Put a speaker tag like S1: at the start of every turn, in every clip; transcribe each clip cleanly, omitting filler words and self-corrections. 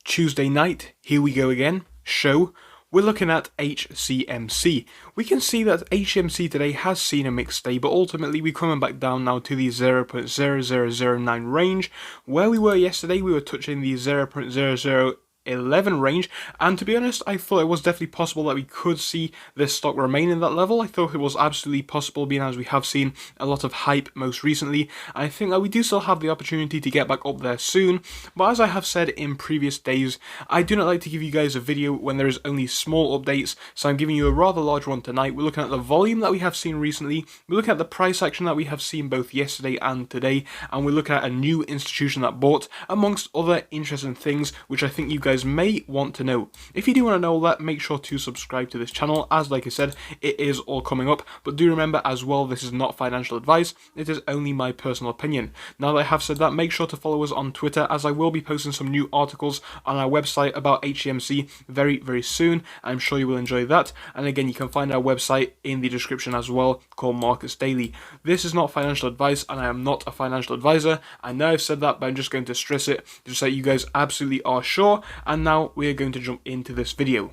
S1: Tuesday night, here we go again, show. We're looking at Hcmc. We can see that Hcmc today has seen a mixed day, but ultimately we're coming back down now to the 0.0009 range. Where we were yesterday, we were touching the 0.0011 range, and to be honest, I thought it was definitely possible that we could see this stock remain in that level. I thought it was absolutely possible, being as we have seen a lot of hype most recently. I think that we do still have the opportunity to get back up there soon, but as I have said in previous days, I do not like to give you guys a video when there is only small updates, so I'm giving you a rather large one tonight. We're looking at the volume that we have seen recently, we're looking at the price action that we have seen both yesterday and today, and we're looking at a new institution that bought, amongst other interesting things which I think you guys may want to know. If you do want to know all that, make sure to subscribe to this channel, as like I said, it is all coming up, but do remember as well, this is not financial advice, it is only my personal opinion. Now that I have said that, make sure to follow us on Twitter, as I will be posting some new articles on our website about Hcmc very soon. I'm sure you will enjoy that, and again, you can find our website in the description as well, called Markets Daily. This is not financial advice, and I am not a financial advisor. I know I've said that, but I'm just going to stress it, just so you guys absolutely are sure. And now we are going to jump into this video.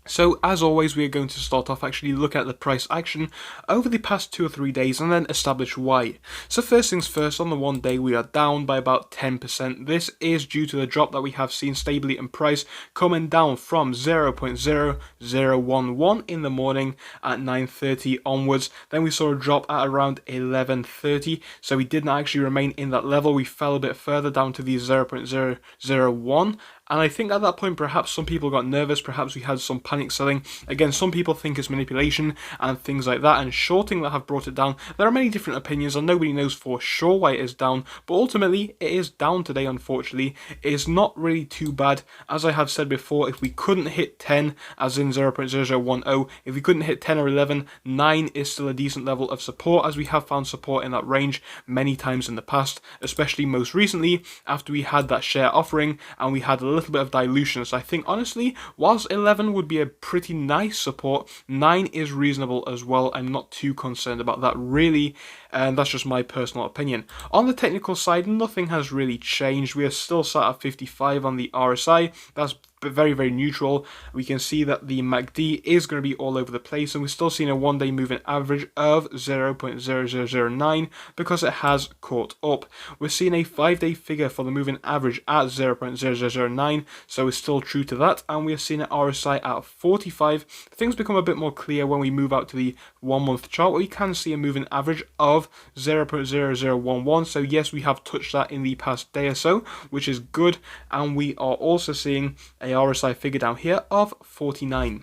S1: So as always, we are going to start off actually look at the price action over the past 2 or 3 days and then establish why. So first things first, on the 1 day we are down by about 10%. This is due to the drop that we have seen stably in price, coming down from 0.0011 in the morning at 9:30 onwards. Then we saw a drop at around 11:30, so we did not actually remain in that level. We fell a bit further down to the 0.001. And I think at that point, perhaps some people got nervous, perhaps we had some panic selling. Again, some people think it's manipulation and things like that, and shorting that have brought it down. There are many different opinions, and nobody knows for sure why it is down, but ultimately, it is down today, unfortunately. It is not really too bad. As I have said before, if we couldn't hit 10, as in 0.0010, if we couldn't hit 10 or 11, 9 is still a decent level of support, as we have found support in that range many times in the past, especially most recently, after we had that share offering, and we had a little bit of dilution. So I think honestly, whilst 11 would be a pretty nice support, 9 is reasonable as well. I'm not too concerned about that really, and that's just my personal opinion. On the technical side, nothing has really changed. We are still sat at 55 on the RSI. That's very neutral. We can see that the MACD is going to be all over the place, and we're still seeing a 1 day moving average of 0.0009 because it has caught up. We're seeing a 5 day figure for the moving average at 0.0009, so we're still true to that, and we're seeing an RSI at 45. Things become a bit more clear when we move out to the 1 month chart, where we can see a moving average of 0.0011. So yes, we have touched that in the past day or so, which is good, and we are also seeing a RSI figure down here of 49.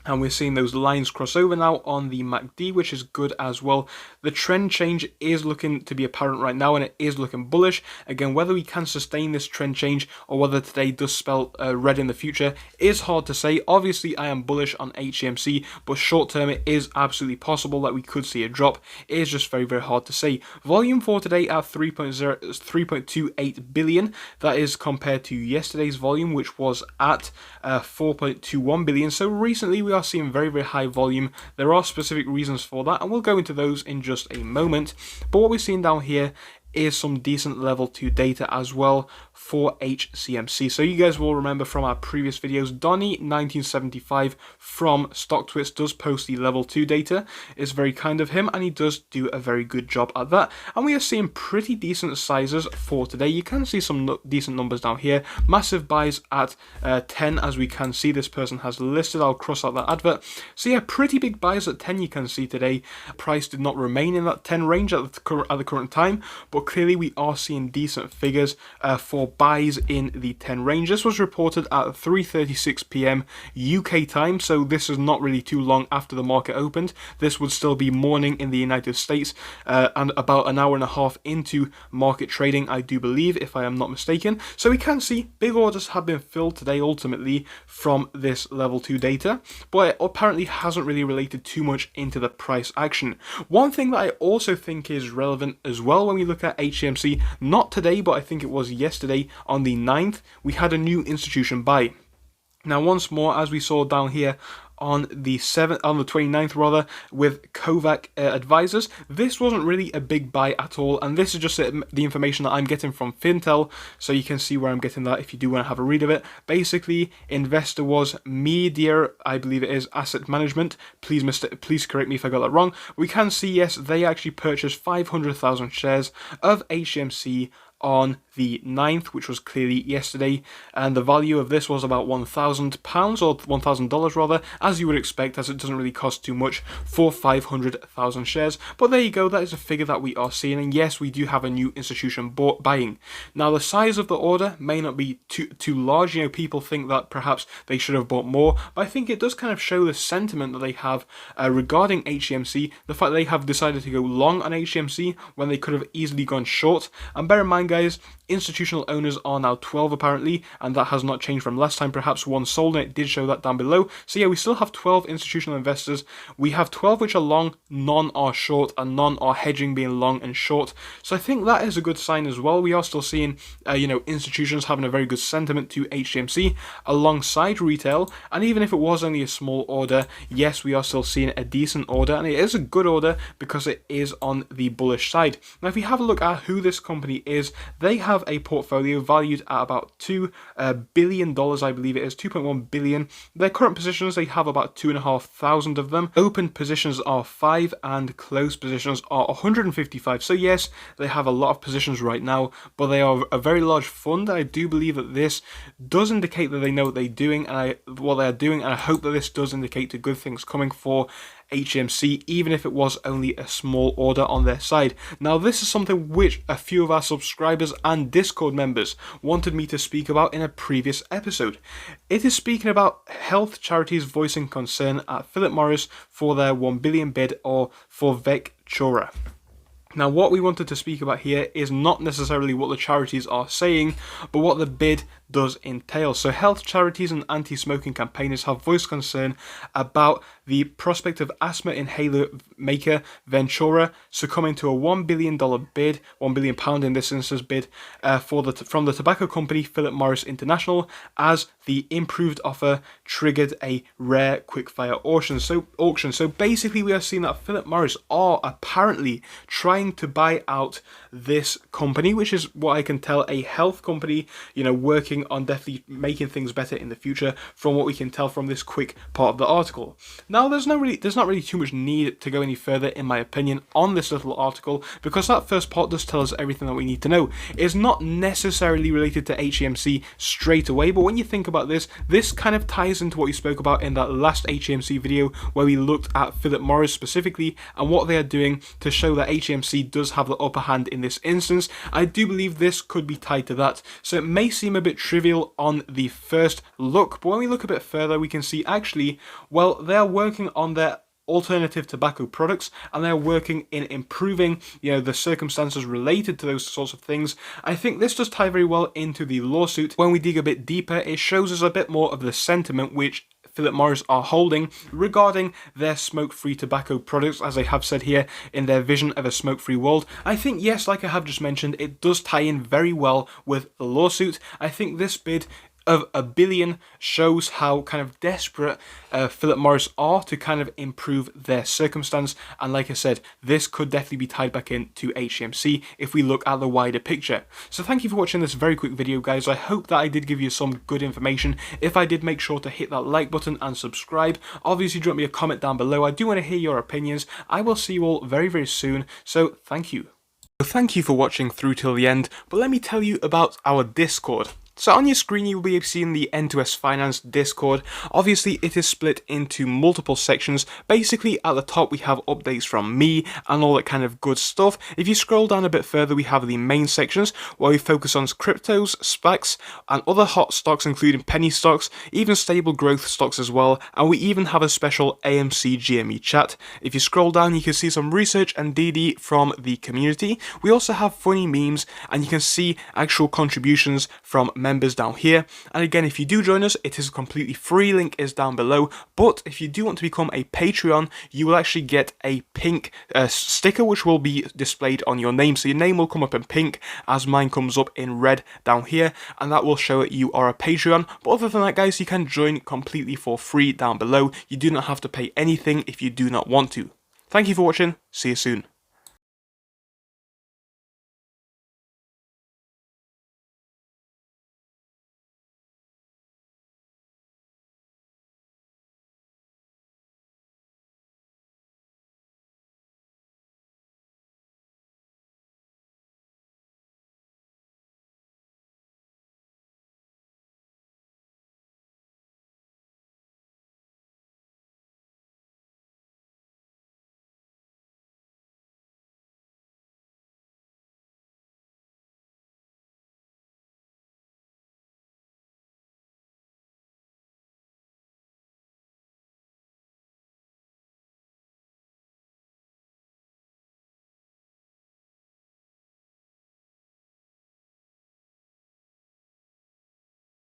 S1: And we're seeing those lines cross over now on the MACD, which is good as well. The trend change is looking to be apparent right now, and it is looking bullish. Again, whether we can sustain this trend change or whether today does spell red in the future is hard to say. Obviously, I am bullish on Hcmc, but short term, it is absolutely possible that we could see a drop. It is just very hard to say. Volume for today at 3.28 billion. That is compared to yesterday's volume, which was at 4.21 billion. So recently, we are seeing very high volume. There are specific reasons for that, and we'll go into those in just a moment. But what we're seeing down here is some decent level 2 data as well for Hcmc. So you guys will remember from our previous videos, Donny 1975 from StockTwits does post the level 2 data. It's very kind of him, and he does do a very good job at that. And we are seeing pretty decent sizes for today. You can see some decent numbers down here. Massive buys at 10, as we can see this person has listed. I'll cross out that advert. So yeah, pretty big buys at 10 you can see today. Price did not remain in that 10 range at the current time, but clearly we are seeing decent figures for buys in the 10 range. This was reported at 3:36 p.m. UK time, so this is not really too long after the market opened. This would still be morning in the United States, and about an hour and a half into market trading, I do believe, if I am not mistaken. So we can see big orders have been filled today ultimately from this level 2 data, but it apparently hasn't really related too much into the price action. One thing that I also think is relevant as well when we look at Hcmc, not today, but I think it was yesterday on the 9th, we had a new institution buy. Now, once more, as we saw down here on the 29th rather, with Kovac advisors. This wasn't really a big buy at all, and this is just the information that I'm getting from Fintel, so you can see where I'm getting that if you do want to have a read of it. Basically, investor was Media, I believe it is, Asset Management. Please correct me if I got that wrong. We can see, yes, they actually purchased 500,000 shares of Hcmc on the 9th, which was clearly yesterday, and the value of this was about £1,000 or $1,000 rather, as you would expect, as it doesn't really cost too much for 500,000 shares. But there you go, that is a figure that we are seeing, and yes, we do have a new institution buying. Now, the size of the order may not be too large. You know, people think that perhaps they should have bought more, but I think it does kind of show the sentiment that they have regarding Hcmc, the fact that they have decided to go long on Hcmc when they could have easily gone short. And bear in mind, guys, institutional owners are now 12 apparently, and that has not changed from last time. Perhaps one sold, and it did show that down below. So yeah, we still have 12 institutional investors. We have 12 which are long, none are short, and none are hedging, being long and short. So I think that is a good sign as well. We are still seeing institutions having a very good sentiment to Hcmc alongside retail, and even if it was only a small order, yes, we are still seeing a decent order, and it is a good order because it is on the bullish side. Now, if we have a look at who this company is, they have a portfolio valued at about $2 billion, I believe it is, 2.1 billion. Their current positions, they have about 2,500 of them. Open positions are 5 and closed positions are 155. So yes, they have a lot of positions right now, but they are a very large fund. I do believe that this does indicate that they know what they're doing, and I hope that this does indicate to good things coming for Hcmc, even if it was only a small order on their side. Now, this is something which a few of our subscribers and Discord members wanted me to speak about in a previous episode. It is speaking about health charities voicing concern at Philip Morris for their 1 billion bid or for Vectura. Now, what we wanted to speak about here is not necessarily what the charities are saying, but what the bid does entail. So health charities and anti-smoking campaigners have voiced concern about the prospect of asthma inhaler maker Ventura succumbing to a $1 billion bid, £1 billion in this instance bid, from the tobacco company Philip Morris International, as the improved offer triggered a rare quickfire auction. So basically, we are seeing that Philip Morris are apparently trying to buy out this company, which is what I can tell a health company, working on definitely making things better in the future, from what we can tell from this quick part of the article. Now, there's not really too much need to go any further, in my opinion, on this little article, because that first part does tell us everything that we need to know. It's not necessarily related to Hcmc straight away, but when you think about this kind of ties into what we spoke about in that last Hcmc video, where we looked at Philip Morris specifically and what they are doing to show that Hcmc does have the upper hand in this instance. I do believe this could be tied to that. So it may seem a bit trivial on the first look, but when we look a bit further, we can see actually, well, they're working on their alternative tobacco products, and they're working in improving the circumstances related to those sorts of things. I think this does tie very well into the lawsuit. When we dig a bit deeper, it shows us a bit more of the sentiment which Philip Morris are holding regarding their smoke-free tobacco products, as I have said here, in their vision of a smoke-free world. I think, yes, like I have just mentioned, it does tie in very well with the lawsuit. I think this bid of $1 billion shows how kind of desperate Philip Morris are to kind of improve their circumstance, and like I said, this could definitely be tied back into Hcmc if we look at the wider picture. So thank you for watching this very quick video, guys. I hope that I did give you some good information. If I did, make sure to hit that like button and subscribe. Obviously, drop me a comment down below. I do want to hear your opinions. I will see you all very, very soon, so thank you. Thank you for watching through till the end, but let me tell you about our Discord. So on your screen, you will be seeing the N2S Finance Discord. Obviously, it is split into multiple sections. Basically, at the top, we have updates from me and all that kind of good stuff. If you scroll down a bit further, we have the main sections where we focus on cryptos, SPACs, and other hot stocks, including penny stocks, even stable growth stocks as well. And we even have a special AMC GME chat. If you scroll down, you can see some research and DD from the community. We also have funny memes, and you can see actual contributions from members down here. And again, if you do join us, it is completely free, link is down below. But if you do want to become a Patreon, you will actually get a pink sticker which will be displayed on your name. So your name will come up in pink as mine comes up in red down here, and that will show that you are a Patreon. But other than that, guys, you can join completely for free down below. You do not have to pay anything if you do not want to. Thank you for watching, see you soon.